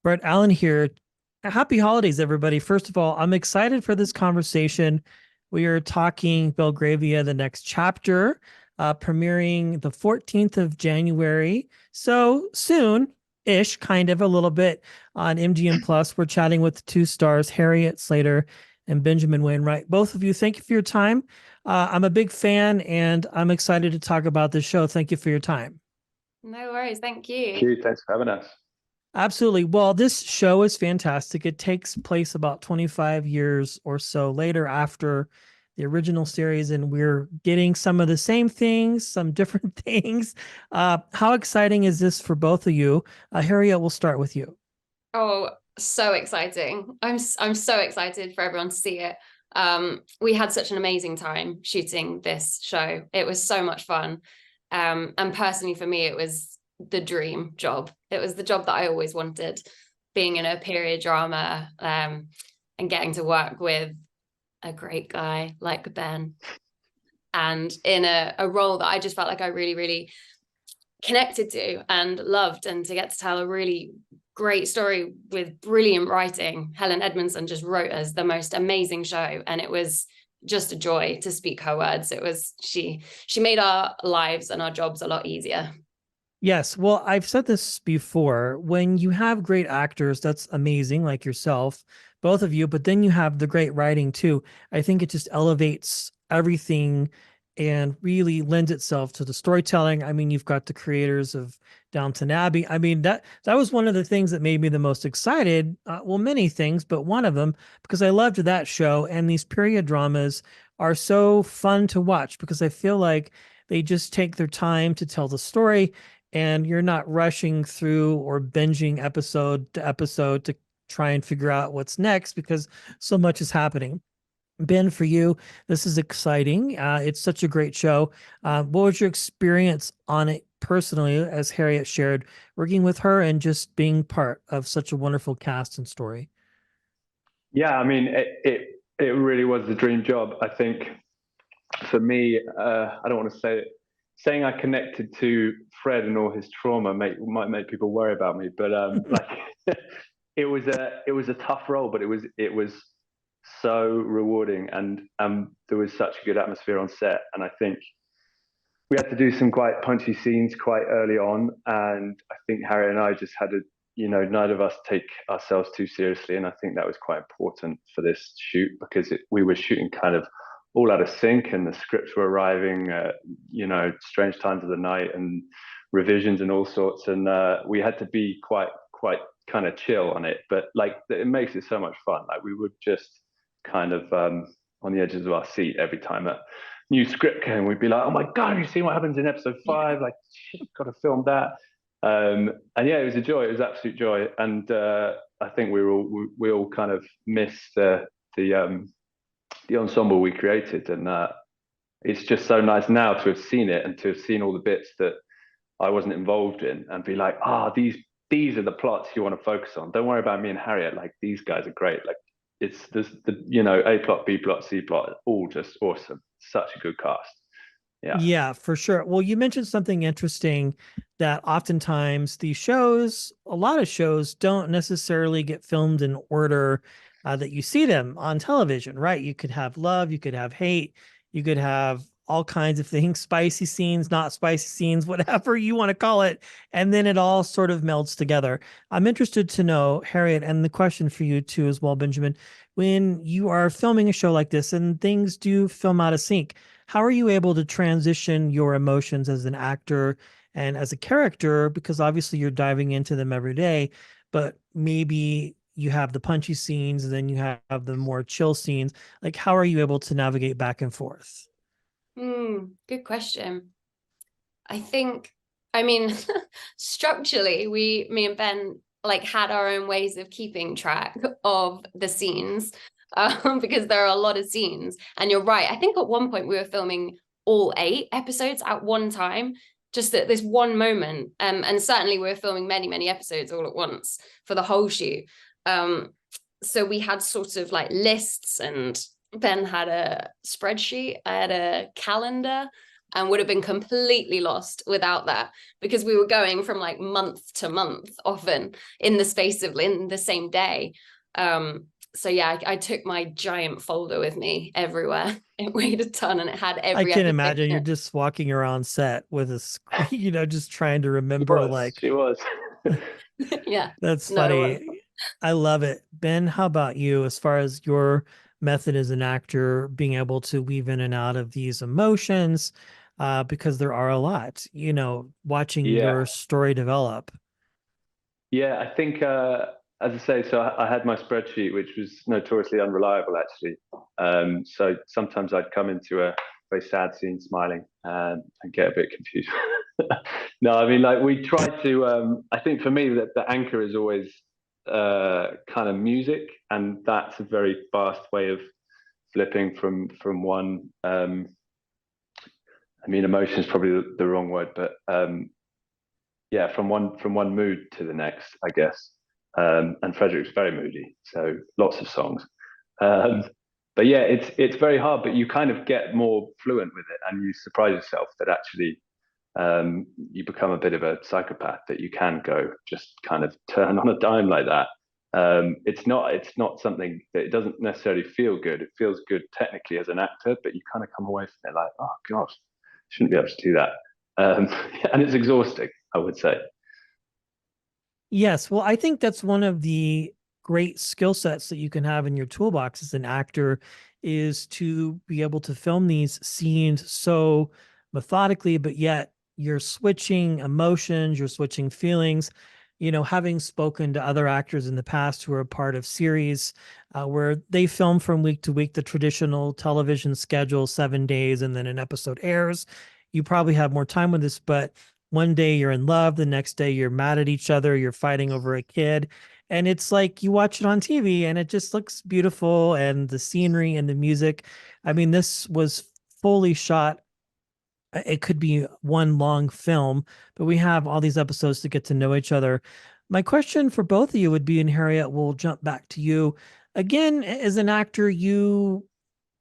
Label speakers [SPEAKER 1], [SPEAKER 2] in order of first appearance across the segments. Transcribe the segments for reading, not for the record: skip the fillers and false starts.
[SPEAKER 1] Brett Allen here. Happy holidays, everybody. First of all, I'm excited for this conversation. We are talking Belgravia, the next chapter, premiering the 14th of January. So soon ish, kind of a little bit on MGM Plus. We're chatting with two stars, Harriet Slater and Benjamin Wainwright. Both of you, thank you for your time. I'm a big fan and I'm excited to talk about this show. Thank you for your time.
[SPEAKER 2] No worries. Thank you.
[SPEAKER 3] Thank you. Thanks for having us.
[SPEAKER 1] Absolutely. Well, this show is fantastic. It takes place about 25 years or so later after the original series, and we're getting some of the same things, some different things. How exciting is this for both of you? Harriet, we'll start with you.
[SPEAKER 2] Oh, so exciting. I'm so excited for everyone to see it. We had such an amazing time shooting this show. It was so much fun. And personally for me, it was the dream job. It was the job that I always wanted, being in a period drama, and getting to work with a great guy like Ben, and in a role that I just felt like I really, really connected to and loved, and to get to tell a really great story with brilliant writing. Helen Edmondson just wrote us the most amazing show, and it was just a joy to speak her words. It was she made our lives and our jobs a lot easier.
[SPEAKER 1] Yes. Well, I've said this before. When you have great actors, that's amazing, like yourself, both of you, but then you have the great writing too. I think it just elevates everything and really lends itself to the storytelling. I mean, you've got the creators of Downton Abbey. I mean, that was one of the things that made me the most excited. Well, many things, but one of them, because I loved that show. And these period dramas are so fun to watch because I feel like they just take their time to tell the story and you're not rushing through or binging episode to episode to try and figure out what's next because so much is happening. Ben, for you, this is exciting. It's such a great show. What was your experience on it personally, as Harriet shared, working with her and just being part of such a wonderful cast and story?
[SPEAKER 3] Yeah, I mean, it really was the dream job. I think for me, I don't want to say it. Saying I connected to Fred and all his trauma might make people worry about me, but like it was a tough role, but it was so rewarding, and there was such a good atmosphere on set, and I think we had to do some quite punchy scenes quite early on, and I think Harry and I just had a neither of us take ourselves too seriously, and I think that was quite important for this shoot because we were shooting kind of all out of sync, and the scripts were arriving strange times of the night and revisions and all sorts, and we had to be quite kind of chill on it, but like it makes it so much fun. Like we would just kind of on the edges of our seat every time a new script came. We'd be like, oh my god, have you seen what happens in episode 5? Like, shit, got to film that. And yeah, it was a joy. It was absolute joy, and I think we all kind of missed the ensemble we created, and it's just so nice now to have seen it and to have seen all the bits that I wasn't involved in, and be like, these are the plots you want to focus on. Don't worry about me and Harriet. Like these guys are great. Like it's this the A plot, B plot, C plot, all just awesome. Such a good cast. Yeah.
[SPEAKER 1] Yeah, for sure. Well, you mentioned something interesting that oftentimes these shows, a lot of shows don't necessarily get filmed in order that you see them on television, right? You could have love, you could have hate, you could have all kinds of things, spicy scenes, not spicy scenes, whatever you want to call it. And then it all sort of melds together. I'm interested to know, Harriet, and the question for you too as well, Benjamin, when you are filming a show like this and things do film out of sync, how are you able to transition your emotions as an actor and as a character? Because obviously you're diving into them every day, but maybe you have the punchy scenes and then you have the more chill scenes. Like, how are you able to navigate back and forth?
[SPEAKER 2] Good question. I think, I mean, structurally, me and Ben like had our own ways of keeping track of the scenes, because there are a lot of scenes. And you're right. I think at one point we were filming all 8 episodes at one time, just at this one moment. And certainly we were filming many, many episodes all at once for the whole shoot. So we had sort of like lists, and Ben had a spreadsheet, I had a calendar. and would have been completely lost without that, because we were going from like month to month, often in the space of in the same day. So yeah, I took my giant folder with me everywhere. It weighed a ton, and it had every
[SPEAKER 1] I can
[SPEAKER 2] episode
[SPEAKER 1] imagine
[SPEAKER 2] in
[SPEAKER 1] you're
[SPEAKER 2] it.
[SPEAKER 1] just walking around set with a screen, just trying to remember.
[SPEAKER 3] She was.
[SPEAKER 2] Yeah,
[SPEAKER 1] That's
[SPEAKER 2] no, it wasn't.
[SPEAKER 1] funny. I love it. Ben, how about you as far as your method as an actor, being able to weave in and out of these emotions? Because there are a lot, watching
[SPEAKER 3] Yeah.
[SPEAKER 1] your story develop.
[SPEAKER 3] Yeah, I think, as I say, so I had my spreadsheet, which was notoriously unreliable, actually. So sometimes I'd come into a very sad scene smiling and get a bit confused. No, I mean, like we try to, I think for me, that the anchor is always kind of music, and that's a very fast way of flipping from one. I mean, emotion is probably the wrong word, but yeah, from one mood to the next, I guess. And Frederick's very moody, so lots of songs. But yeah, it's very hard, but you kind of get more fluent with it, and you surprise yourself that actually you become a bit of a psychopath, that you can go just kind of turn on a dime like that. It's not something that, it doesn't necessarily feel good. It feels good technically as an actor, but you kind of come away from it like, oh gosh, shouldn't be able to do that. And it's exhausting, I would say.
[SPEAKER 1] Yes. Well, I think that's one of the great skill sets that you can have in your toolbox as an actor, is to be able to film these scenes so methodically, but yet you're switching emotions, you're switching feelings. Having spoken to other actors in the past who are a part of series where they film from week to week, the traditional television schedule, 7 days, and then an episode airs. You probably have more time with this, but one day you're in love, the next day you're mad at each other, you're fighting over a kid. And it's like you watch it on TV and it just looks beautiful, and the scenery and the music. I mean, this was fully shot. It could be one long film, but we have all these episodes to get to know each other. My question for both of you would be, and Harriet, we'll jump back to you. Again, as an actor, you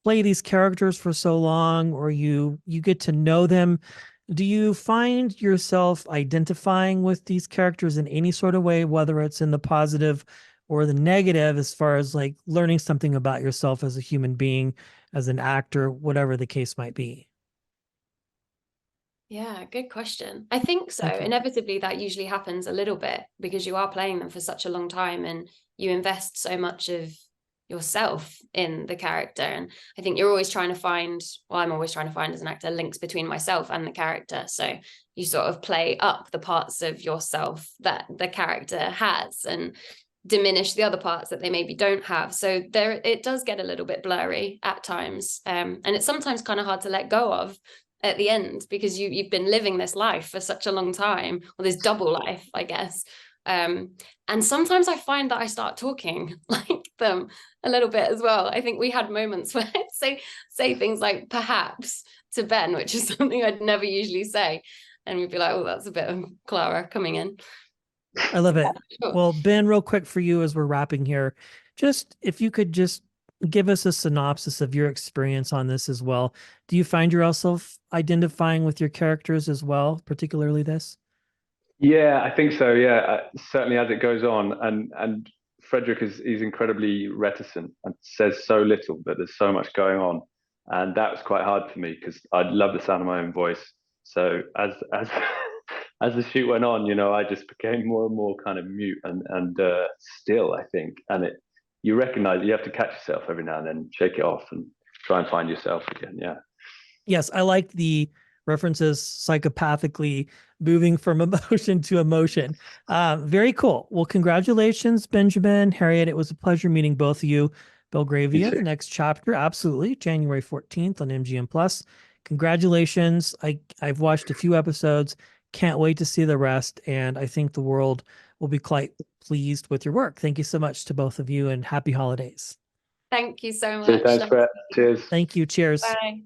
[SPEAKER 1] play these characters for so long, or you get to know them. Do you find yourself identifying with these characters in any sort of way, whether it's in the positive or the negative, as far as like learning something about yourself as a human being, as an actor, whatever the case might be?
[SPEAKER 2] Yeah, good question. I think so.
[SPEAKER 1] Thank you.
[SPEAKER 2] Inevitably, that usually happens a little bit because you are playing them for such a long time, and you invest so much of yourself in the character. And I think you're always trying to find, well, I'm always trying to find as an actor, links between myself and the character. So you sort of play up the parts of yourself that the character has and diminish the other parts that they maybe don't have. So there, it does get a little bit blurry at times. And it's sometimes kind of hard to let go of at the end, because you've been living this life for such a long time, or this double life, I guess. And sometimes I find that I start talking like them a little bit as well. I think we had moments where I'd say things like perhaps to Ben, which is something I'd never usually say. And we'd be like, oh, that's a bit of Clara coming in.
[SPEAKER 1] I love it.
[SPEAKER 2] Sure.
[SPEAKER 1] Well, Ben, real quick for you as we're wrapping here, just if you could just give us a synopsis of your experience on this as well. Do you find yourself identifying with your characters as well, particularly this?
[SPEAKER 3] Yeah, I think so. Yeah, certainly as it goes on, and Frederick he's incredibly reticent and says so little, but there's so much going on, and that was quite hard for me because I love the sound of my own voice. So as as the shoot went on, I just became more and more kind of mute and still, I think, and you recognize you have to catch yourself every now and then, shake it off, and try and find yourself again. Yeah.
[SPEAKER 1] Yes, I like the references psychopathically moving from emotion to emotion. Very cool. Well, congratulations, Benjamin, Harriet. It was a pleasure meeting both of you. Belgravia, the next chapter, absolutely, January 14th on MGM Plus. Congratulations. I've watched a few episodes. Can't wait to see the rest. And I think the world will be quite pleased with your work. Thank you so much to both of you, and happy holidays.
[SPEAKER 2] Thank you so much.
[SPEAKER 3] Thanks, Brett. Cheers.
[SPEAKER 1] Thank you. Cheers.
[SPEAKER 2] Bye.